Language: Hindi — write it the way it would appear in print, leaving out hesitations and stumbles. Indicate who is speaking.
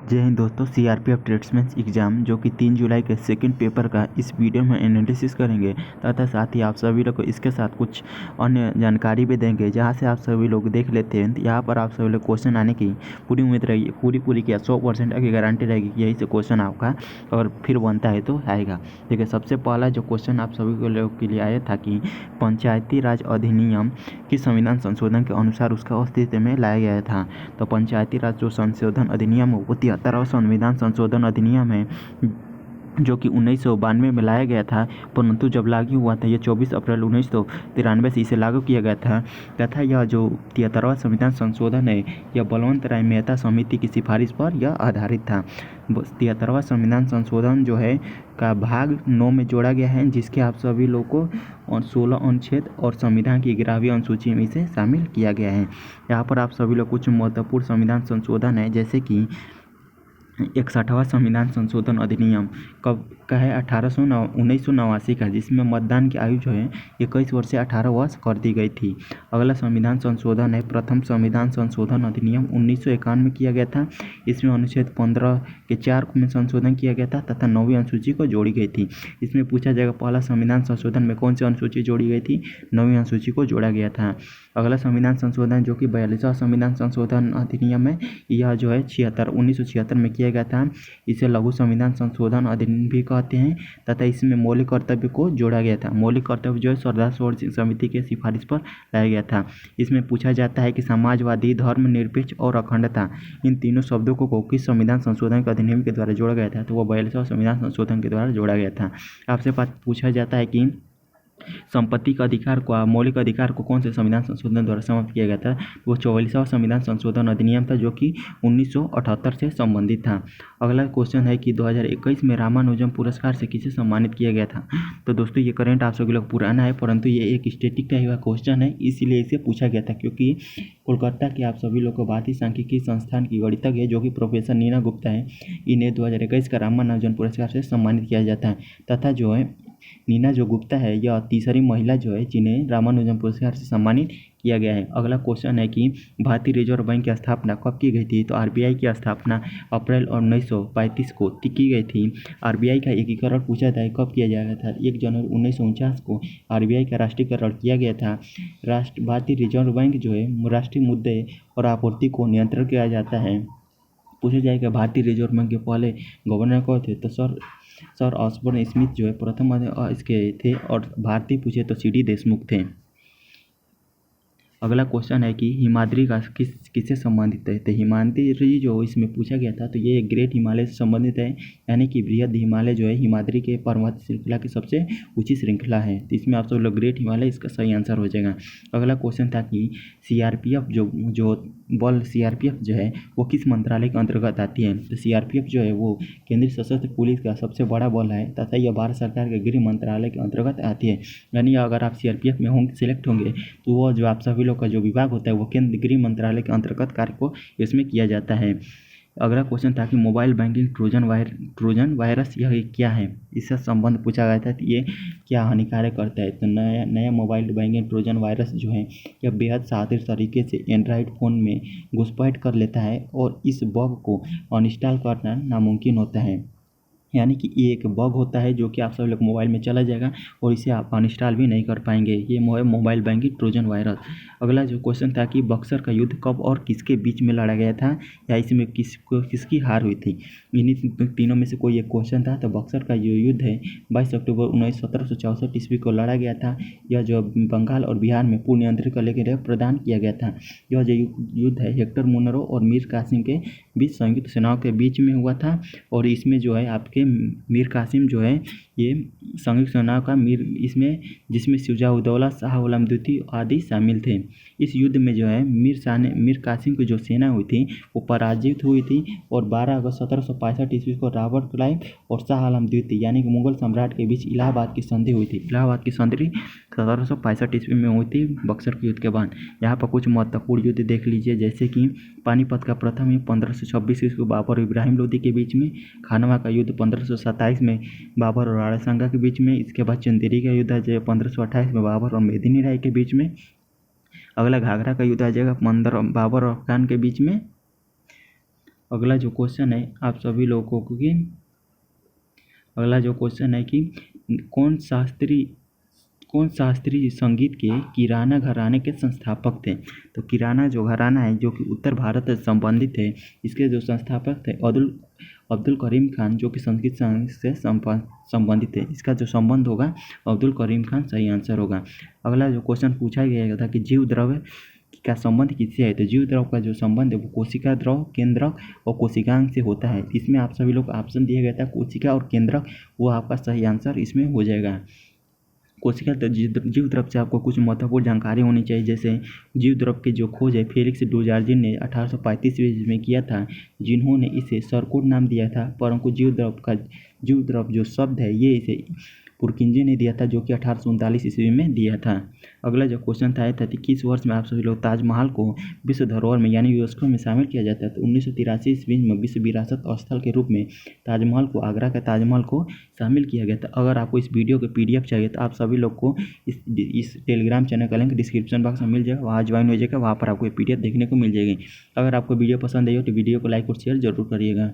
Speaker 1: जय हिंद दोस्तों। सीआरपीएफ ट्रेड्समैन एग्जाम जो कि 3 जुलाई के सेकंड पेपर का इस वीडियो में एनालिसिस करेंगे तथा साथ ही आप सभी लोग को इसके साथ कुछ अन्य जानकारी भी देंगे, जहां से आप सभी लोग देख लेते हैं। यहाँ पर आप सभी लोग क्वेश्चन आने की पूरी उम्मीद रहेगी, पूरी क्या 100% की गारंटी रहेगी कि यही से क्वेश्चन आपका और फिर बनता है तो आएगा। ठीक है, सबसे पहला जो क्वेश्चन आप सभी लोग के लिए आया था कि पंचायती राज अधिनियम की संविधान संशोधन के अनुसार उसका अस्तित्व में लाया गया था। तो पंचायती राज जो संशोधन अधिनियम वो 73वां संविधान संशोधन अधिनियम है जो कि 1992 में लाया गया था, परंतु जब लागू हुआ था ये 24 अप्रैल 1993 से इसे लागू किया गया था। तथा यह जो 73वां संविधान संशोधन है यह बलवंत राय मेहता समिति की सिफारिश पर यह आधारित था। 73वां संविधान संशोधन जो है का भाग 9 में जोड़ा गया है, जिसके आप सभी लोग को 16 अनुच्छेद और संविधान की 11वीं अनुसूची में इसे शामिल किया गया है। यहाँ पर आप सभी लोग कुछ महत्वपूर्ण संविधान संशोधन है, जैसे कि 61वां संविधान संशोधन अधिनियम कब का है 1989 का, जिसमें मतदान की आयु जो है 21 वर्ष से 18 वर्ष कर दी गई थी। अगला संविधान संशोधन है प्रथम संविधान संशोधन अधिनियम 1951 में किया गया था। इसमें अनुच्छेद 15 के 4 में संशोधन किया गया था तथा 9वीं अनुसूची को जोड़ी गई थी। इसमें पूछा जाएगा पहला संविधान संशोधन में कौन सी अनुसूची जोड़ी गई थी? 9वीं अनुसूची को जोड़ा गया था। अगला संविधान संशोधन जो कि 42वां संविधान संशोधन अधिनियम है, यह जो है 1976 में किया गया था। इसे लघु संविधान संशोधन अधिनियम भी कहते हैं तथा इसमें मौलिक कर्तव्य को जोड़ा गया था। मौलिक कर्तव्य जो है सरदार सरोवर समिति के सिफारिश पर लाया गया था। इसमें पूछा जाता है कि समाजवादी, धर्मनिरपेक्ष और अखंडता, इन तीनों शब्दों को किस संविधान संशोधन के अधिनियम के द्वारा जोड़ा गया था? तो वो 42वां संविधान संशोधन के द्वारा जोड़ा गया था। आपसे पूछा जाता है कि संपत्ति का अधिकार को, मौलिक अधिकार को कौन से संविधान संशोधन द्वारा समाप्त किया गया था? वो 44वां संविधान संशोधन अधिनियम था जो कि 1978 से संबंधित था। अगला क्वेश्चन है कि 2021 में रामानुजम पुरस्कार से किसे सम्मानित किया गया था? तो दोस्तों ये करंट आप सभी लोग पुराना है, परंतु ये एक स्टैटिक का हुआ क्वेश्चन है, इसीलिए इसे पूछा गया था, क्योंकि कोलकाता के आप सभी लोग को भारतीय सांख्यिकी संस्थान की गणितज्ञ जो कि प्रोफेसर नीना गुप्ता है, इन्हें 2021 का रामानुजन पुरस्कार से सम्मानित किया जाता है। तथा जो है नीना जो गुप्ता है यह तीसरी महिला जो है जिन्हें रामानुजम पुरस्कार से सम्मानित किया गया है। अगला क्वेश्चन है कि भारतीय रिजर्व बैंक की स्थापना कब की गई थी? तो आरबीआई की स्थापना अप्रैल 1935 को की गई थी। आरबीआई का एकीकरण पूछा था कब किया गया था? 1 जनवरी 1949 को आरबीआई का राष्ट्रीयकरण किया गया था। भारतीय रिजर्व बैंक जो है राष्ट्रीय मुद्दे और आपूर्ति को नियंत्रण किया जाता है। पूछा जाएगा भारतीय रिजर्व बैंक के पहले गवर्नर कौन थे? तो सर ऑस्बर्न स्मिथ जो है प्रथम इसके थे, और भारतीय पूछे तो सीडी देशमुख थे। अगला क्वेश्चन है कि हिमाद्री का किससे संबंधित है? तो हिमाद्री जो इसमें पूछा गया था तो ये ग्रेट हिमालय से संबंधित है, यानी कि बृहद हिमालय जो है हिमाद्री के पर्वत श्रृंखला की सबसे ऊंची श्रृंखला है। तो इसमें आप सब लोग ग्रेट हिमालय इसका सही आंसर हो जाएगा। अगला क्वेश्चन था कि सीआरपीएफ जो बल सीआरपीएफ जो है वो किस मंत्रालय के अंतर्गत आती है? तो सीआरपीएफ जो है वो केंद्रीय सशस्त्र पुलिस का सबसे बड़ा बल है तथा यह भारत सरकार के गृह मंत्रालय के अंतर्गत आती है। यानी अगर आप सीआरपीएफ में होंगे, सिलेक्ट होंगे, तो वो जो आप सभी लोग का जो विभाग होता है वो केंद्रीय गृह मंत्रालय के अंतर्गत कार्य को इसमें किया जाता है। अगला क्वेश्चन था कि मोबाइल बैंकिंग ट्रोजन वायरस यह क्या है? इससे संबंध पूछा गया था, तो ये क्या हानिकारक करता है? तो नया मोबाइल बैंकिंग ट्रोजन वायरस जो है यह बेहद शातिर तरीके से एंड्रॉयड फ़ोन में घुसपैठ कर लेता है और इस बग को अनइंस्टॉल करना नामुमकिन होता है। यानी कि ये एक बग होता है जो कि आप सब लोग मोबाइल में चला जाएगा और इसे आप अनइंस्टॉल भी नहीं कर पाएंगे। ये मोबाइल बैंकिंग ट्रोजन वायरस। अगला जो क्वेश्चन था कि बक्सर का युद्ध कब और किसके बीच में लड़ा गया था, या इसमें किसकी हार हुई थी? इन्हीं तीनों में से कोई एक क्वेश्चन था। तो बक्सर का जो युद्ध है 22 अक्टूबर 1764 ईस्वी को लड़ा गया था। यह जो बंगाल और बिहार में पूर्ण नियंत्रण को लेकर प्रदान किया गया था। यह जो युद्ध है हेक्टर मुनरो और मीर कासिम के बीच संयुक्त सेनाओं के बीच में हुआ था, और इसमें जो है आपके मीर कासिम जो है ये संयुक्त सेनाओं का जिसमें शुजा-उद-दौला, शाह आलम द्वितीय आदि शामिल थे। इस युद्ध में जो है मीर कासिम की जो सेना हुई थी वो पराजित हुई थी, और 12 अगस्त 1765 ईस्वी को रॉबर्ट क्लाइव और शाह आलम द्वितीय यानी कि मुगल सम्राट के बीच इलाहाबाद की संधि हुई थी। इलाहाबाद की संधि 1765 ईस्वी में हुई थी बक्सर के युद्ध के बाद। यहाँ पर कुछ महत्वपूर्ण युद्ध देख लीजिए, जैसे कि पानीपत का प्रथम युद्ध 1526 ईस्वी को बाबर और इब्राहिम लोदी के बीच में। खानवा का युद्ध 1527 में बाबर और राणा के बीच में। इसके बाद चंदेरी का युद्ध आ जाएगा 1528 में बाबर और मेदिनी राय के बीच में। अगला घाघरा का युद्ध आ जाएगा बाबर और अफगान के बीच में। अगला जो क्वेश्चन है आप सभी लोगों को कि अगला जो क्वेश्चन है कि कौन शास्त्रीय संगीत के किराना घराने के संस्थापक थे। तो किराना जो घराना है जो कि उत्तर भारत से संबंधित है, इसके जो संस्थापक थे अब्दुल करीम खान, जो कि संगीत से संबंधित है। इसका जो संबंध होगा अब्दुल करीम खान सही आंसर होगा। अगला जो क्वेश्चन पूछा गया था कि जीव द्रव्य का संबंध किससे है। तो जीव द्रव का जो संबंध है वो कोशिका द्रव, केंद्रक और कोशिकांग से होता है। इसमें आप सभी लोग ऑप्शन दिया गया था कोशिका और केंद्रक, वो आपका सही आंसर इसमें हो जाएगा। कोशिका जीव द्रव से आपको कुछ महत्वपूर्ण जानकारी होनी चाहिए, जैसे जीव द्रव की जो खोज है फेलिक्स डुजार्जिन ने 1835 में किया था, जिन्होंने इसे सरकोड नाम दिया था। परंतु जीव द्रव जो शब्द है ये इसे पुरकिंजे ने दिया था, जो कि 1839 ईस्वी में दिया था। अगला जो क्वेश्चन था कि किस वर्ष में आप सभी लोग ताजमहल को विश्व धरोहर में यानी यूनेस्को में शामिल किया जाता है। तो 1983 ईस्वी में विश्व विरासत स्थल के रूप में ताजमहल को, आगरा के ताजमहल को शामिल किया गया था। अगर आपको इस वीडियो के PDF चाहिए तो आप सभी लोग को इस टेलीग्राम चैनल का लिंक डिस्क्रिप्शन बॉक्स में मिल जाएगा, वहाँ ज्वाइन हो जाएगा, वहाँ पर आपको PDF देखने को मिल जाएगी। अगर आपको वीडियो पसंद आई हो तो वीडियो को लाइक और शेयर जरूर करिएगा।